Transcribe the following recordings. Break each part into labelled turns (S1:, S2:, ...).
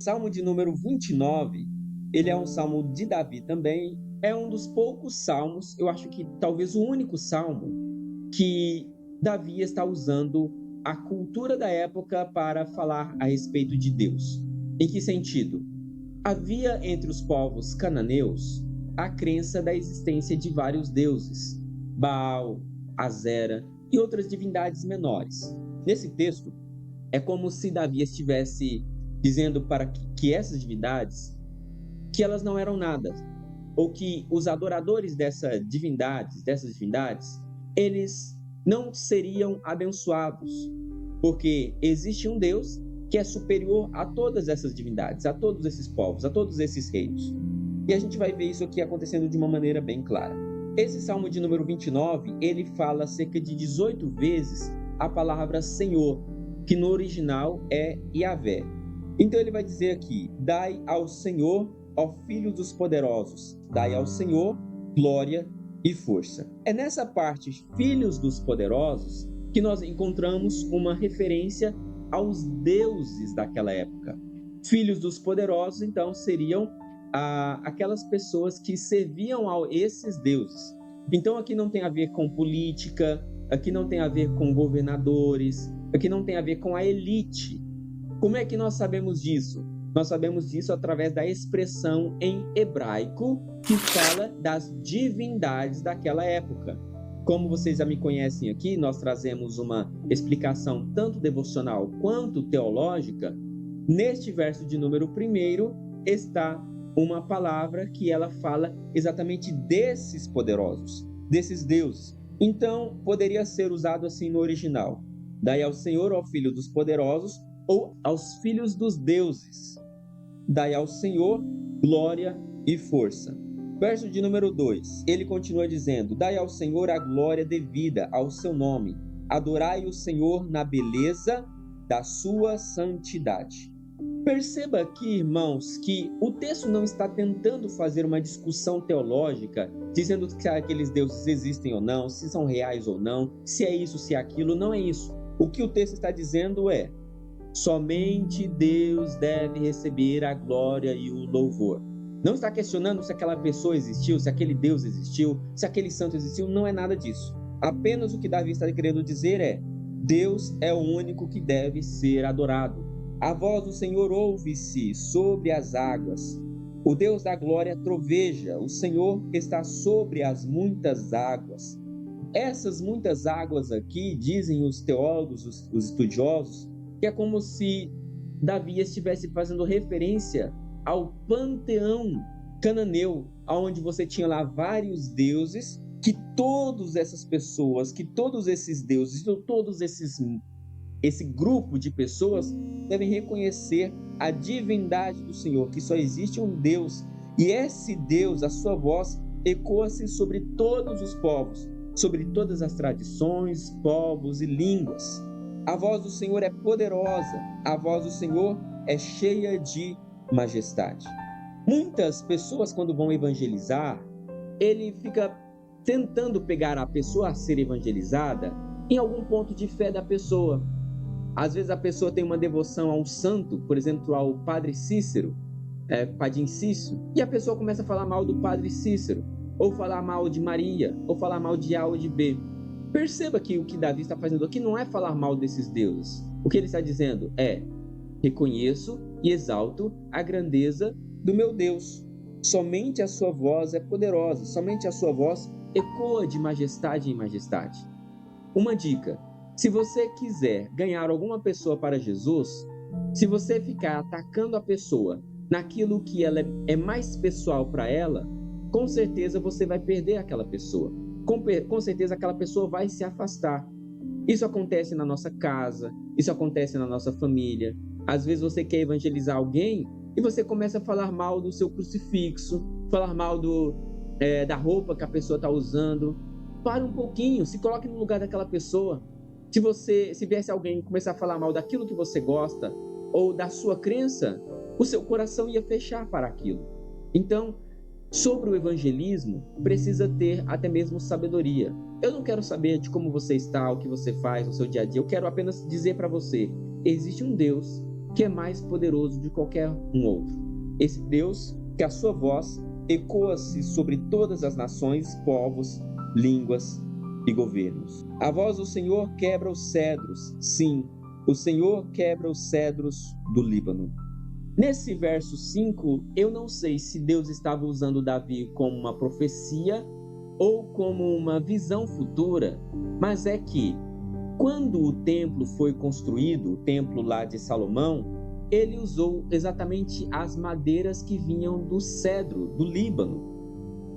S1: Salmo de número 29, ele é um salmo de Davi também. É um dos poucos salmos, eu acho que talvez o único salmo, que Davi está usando a cultura da época para falar a respeito de Deus. Em que sentido? Havia entre os povos cananeus a crença da existência de vários deuses, Baal, Azera e outras divindades menores. Nesse texto, é como se Davi estivesse dizendo para que essas divindades, que elas não eram nada, ou que os adoradores dessas divindades, eles não seriam abençoados, porque existe um Deus que é superior a todas essas divindades, a todos esses povos, a todos esses reinos. E a gente vai ver isso aqui acontecendo de uma maneira bem clara. Esse Salmo de número 29, ele fala cerca de 18 vezes a palavra Senhor, que no original é Yahvé. Então ele vai dizer aqui: dai ao Senhor, ó filhos dos poderosos, dai ao Senhor glória e força. É nessa parte, filhos dos poderosos, que nós encontramos uma referência aos deuses daquela época. Filhos dos poderosos, então, seriam aquelas pessoas que serviam a esses deuses. Então aqui não tem a ver com política, aqui não tem a ver com governadores, aqui não tem a ver com a elite. Como é que nós sabemos disso? Nós sabemos disso através da expressão em hebraico que fala das divindades daquela época. Como vocês já me conhecem aqui, nós trazemos uma explicação tanto devocional quanto teológica. Neste verso de número 1 está uma palavra que ela fala exatamente desses poderosos, desses deuses. Então, poderia ser usado assim no original: dai ao Senhor, ó filho dos poderosos, ou aos filhos dos deuses, dai ao Senhor glória e força. Verso de número 2, ele continua dizendo: dai ao Senhor a glória devida ao seu nome, adorai o Senhor na beleza da sua santidade. Perceba aqui, irmãos, que o texto não está tentando fazer uma discussão teológica, dizendo se aqueles deuses existem ou não, se são reais ou não, se é isso, se é aquilo. Não é isso. O que o texto está dizendo é: somente Deus deve receber a glória e o louvor. Não está questionando se aquela pessoa existiu, se aquele Deus existiu, se aquele santo existiu. Não é nada disso. Apenas o que Davi está querendo dizer é: Deus é o único que deve ser adorado. A voz do Senhor ouve-se sobre as águas. O Deus da glória troveja. O Senhor está sobre as muitas águas. Essas muitas águas aqui, dizem os teólogos, os estudiosos, que é como se Davi estivesse fazendo referência ao panteão cananeu, onde você tinha lá vários deuses, que todas essas pessoas, que todos esses deuses, esse grupo de pessoas devem reconhecer a divindade do Senhor, que só existe um Deus, e esse Deus, a sua voz, ecoa-se sobre todos os povos, sobre todas as tradições, povos e línguas. A voz do Senhor é poderosa, a voz do Senhor é cheia de majestade. Muitas pessoas, quando vão evangelizar, ele fica tentando pegar a pessoa a ser evangelizada em algum ponto de fé da pessoa. Às vezes a pessoa tem uma devoção a um santo, por exemplo, ao Padre Cícero, Padim Cício, e a pessoa começa a falar mal do Padre Cícero, ou falar mal de Maria, ou falar mal de A ou de B. Perceba que o que Davi está fazendo aqui não é falar mal desses deuses. O que ele está dizendo é: reconheço e exalto a grandeza do meu Deus. Somente a sua voz é poderosa, somente a sua voz ecoa de majestade em majestade. Uma dica: se você quiser ganhar alguma pessoa para Jesus, se você ficar atacando a pessoa naquilo que ela é mais pessoal para ela, com certeza você vai perder aquela pessoa. Com certeza aquela pessoa vai se afastar. Isso acontece na nossa casa, isso acontece na nossa família. Às vezes você quer evangelizar alguém e você começa a falar mal do seu crucifixo, falar mal da roupa que a pessoa está usando. Para um pouquinho, se coloque no lugar daquela pessoa. Se viesse alguém começar a falar mal daquilo que você gosta ou da sua crença, o seu coração ia fechar para aquilo. Então, sobre o evangelismo, precisa ter até mesmo sabedoria. Eu não quero saber de como você está, o que você faz no seu dia a dia. Eu quero apenas dizer para você: existe um Deus que é mais poderoso de qualquer um outro. Esse Deus que a sua voz ecoa-se sobre todas as nações, povos, línguas e governos. A voz do Senhor quebra os cedros. Sim, o Senhor quebra os cedros do Líbano. Nesse verso 5, eu não sei se Deus estava usando Davi como uma profecia ou como uma visão futura, mas é que quando o templo foi construído, o templo lá de Salomão, ele usou exatamente as madeiras que vinham do cedro, do Líbano.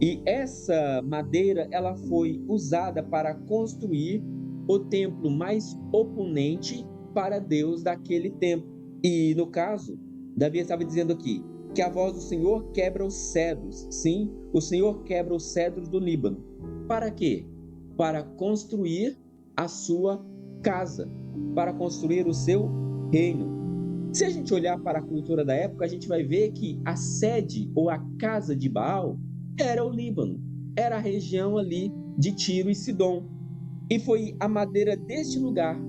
S1: E essa madeira, ela foi usada para construir o templo mais oponente para Deus daquele tempo. E no caso, Davi estava dizendo aqui que a voz do Senhor quebra os cedros. Sim, o Senhor quebra os cedros do Líbano. Para quê? Para construir a sua casa, para construir o seu reino. Se a gente olhar para a cultura da época, a gente vai ver que a sede ou a casa de Baal era o Líbano, era a região ali de Tiro e Sidom. E foi a madeira deste lugar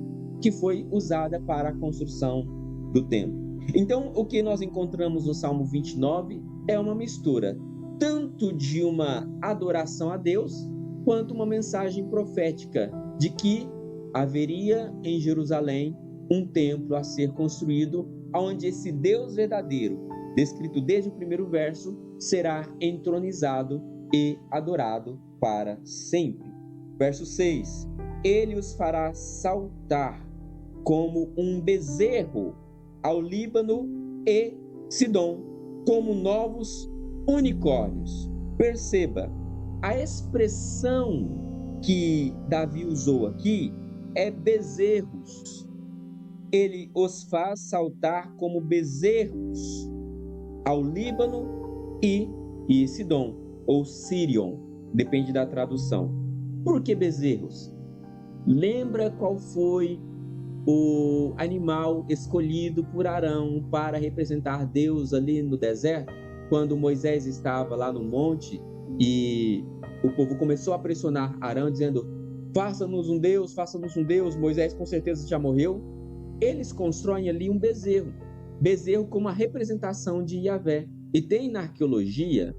S1: que foi usada para a construção do templo. Então, o que nós encontramos no Salmo 29 é uma mistura tanto de uma adoração a Deus, quanto uma mensagem profética de que haveria em Jerusalém um templo a ser construído, onde esse Deus verdadeiro, descrito desde o primeiro verso, será entronizado e adorado para sempre. Verso 6: Ele os fará saltar como um bezerro ao Líbano e Sidom, como novos unicórnios. Perceba, a expressão que Davi usou aqui é bezerros. Ele os faz saltar como bezerros ao Líbano e Sidom, ou Sirion, depende da tradução. Por que bezerros? Lembra qual foi o animal escolhido por Arão para representar Deus ali no deserto? Quando Moisés estava lá no monte e o povo começou a pressionar Arão, dizendo: faça-nos um Deus, faça-nos um Deus. Moisés com certeza já morreu. Eles constroem ali um bezerro como a representação de Yahvé. E tem na arqueologia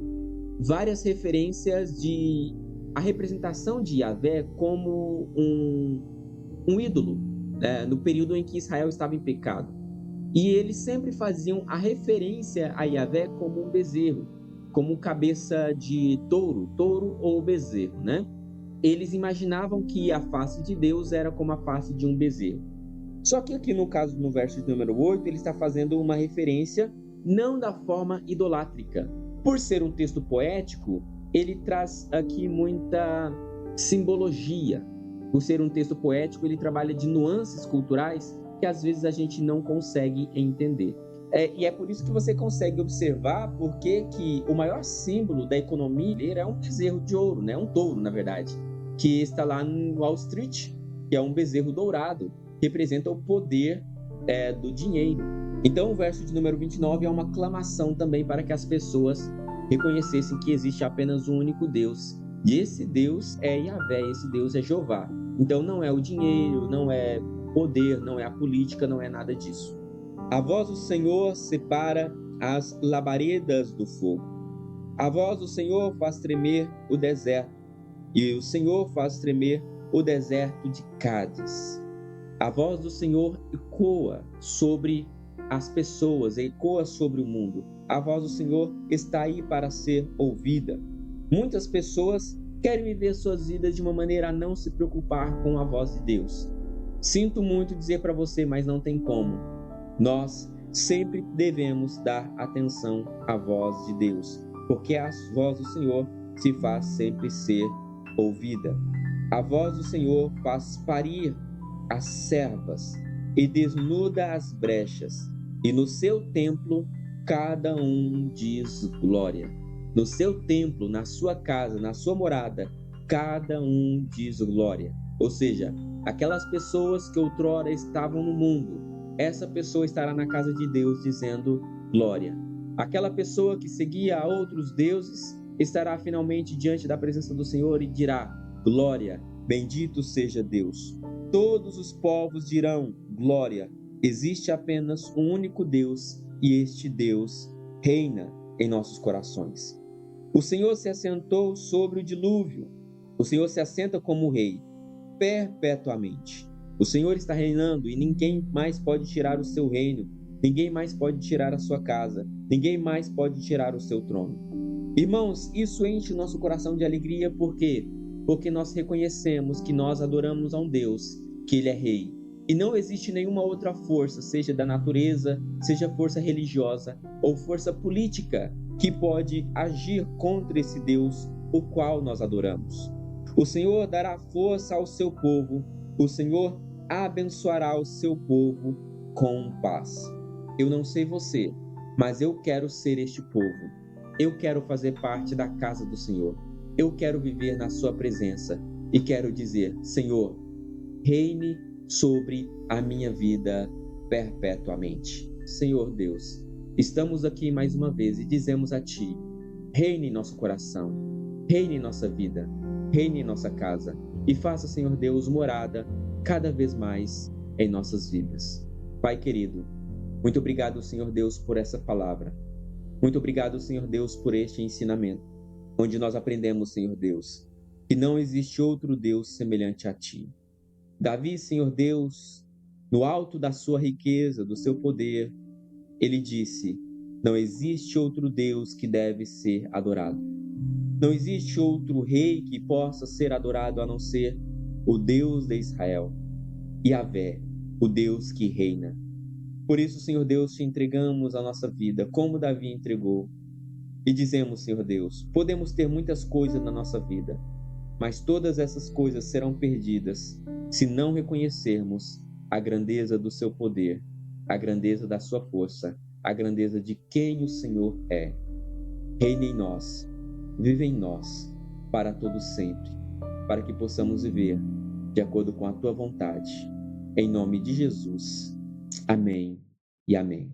S1: várias referências de a representação de Yahvé como um ídolo, no período em que Israel estava em pecado. E eles sempre faziam a referência a Yahvé como um bezerro, como cabeça de touro ou bezerro, né? Eles imaginavam que a face de Deus era como a face de um bezerro. Só que aqui no caso, no verso de número 8, ele está fazendo uma referência não da forma idolátrica. Por ser um texto poético, ele traz aqui muita simbologia. Por ser um texto poético, ele trabalha de nuances culturais que às vezes a gente não consegue entender. E é por isso que você consegue observar porque que o maior símbolo da economia é um bezerro de ouro, né? Um touro, na verdade, que está lá no Wall Street, que é um bezerro dourado, que representa o poder do dinheiro. Então, o verso de número 29 é uma clamação também para que as pessoas reconhecessem que existe apenas um único Deus. E esse Deus é Yahvé, esse Deus é Jeová. Então, não é o dinheiro, não é poder, não é a política, não é nada disso. A voz do Senhor separa as labaredas do fogo. A voz do Senhor faz tremer o deserto, e o Senhor faz tremer o deserto de Cádiz. A voz do Senhor ecoa sobre as pessoas, ecoa sobre o mundo. A voz do Senhor está aí para ser ouvida. Muitas pessoas querem viver suas vidas de uma maneira a não se preocupar com a voz de Deus. Sinto muito dizer para você, mas não tem como. Nós sempre devemos dar atenção à voz de Deus, porque a voz do Senhor se faz sempre ser ouvida. A voz do Senhor faz parir as servas e desnuda as brechas, e no seu templo cada um diz glória. No seu templo, na sua casa, na sua morada, cada um diz glória. Ou seja, aquelas pessoas que outrora estavam no mundo, essa pessoa estará na casa de Deus dizendo glória. Aquela pessoa que seguia a outros deuses estará finalmente diante da presença do Senhor e dirá glória, bendito seja Deus. Todos os povos dirão glória, Existe apenas um único Deus e este Deus reina em nossos corações. O Senhor se assentou sobre o dilúvio. O Senhor se assenta como rei perpetuamente. O Senhor está reinando e ninguém mais pode tirar o seu reino. Ninguém mais pode tirar a sua casa. Ninguém mais pode tirar o seu trono. Irmãos, isso enche o nosso coração de alegria, por quê? Porque nós reconhecemos que nós adoramos a um Deus, que Ele é Rei. E não existe nenhuma outra força, seja da natureza, seja força religiosa ou força política, que pode agir contra esse Deus, o qual nós adoramos. O Senhor dará força ao seu povo, o Senhor abençoará o seu povo com paz. Eu não sei você, mas eu quero ser este povo. Eu quero fazer parte da casa do Senhor. Eu quero viver na sua presença e quero dizer: Senhor, reine sobre a minha vida perpetuamente. Senhor Deus, estamos aqui mais uma vez e dizemos a Ti: reine em nosso coração, reine em nossa vida, reine em nossa casa e faça, Senhor Deus, morada cada vez mais em nossas vidas. Pai querido, muito obrigado, Senhor Deus, por essa palavra. Muito obrigado, Senhor Deus, por este ensinamento, onde nós aprendemos, Senhor Deus, que não existe outro Deus semelhante a Ti. Davi, Senhor Deus, no alto da sua riqueza, do seu poder, ele disse: não existe outro Deus que deve ser adorado. Não existe outro rei que possa ser adorado a não ser o Deus de Israel, Yahvé, o Deus que reina. Por isso, Senhor Deus, te entregamos a nossa vida, como Davi entregou. E dizemos, Senhor Deus, podemos ter muitas coisas na nossa vida, mas todas essas coisas serão perdidas se não reconhecermos a grandeza do seu poder, a grandeza da sua força, a grandeza de quem o Senhor é. Reine em nós, vive em nós, para todo sempre, para que possamos viver de acordo com a tua vontade. Em nome de Jesus. Amém e amém.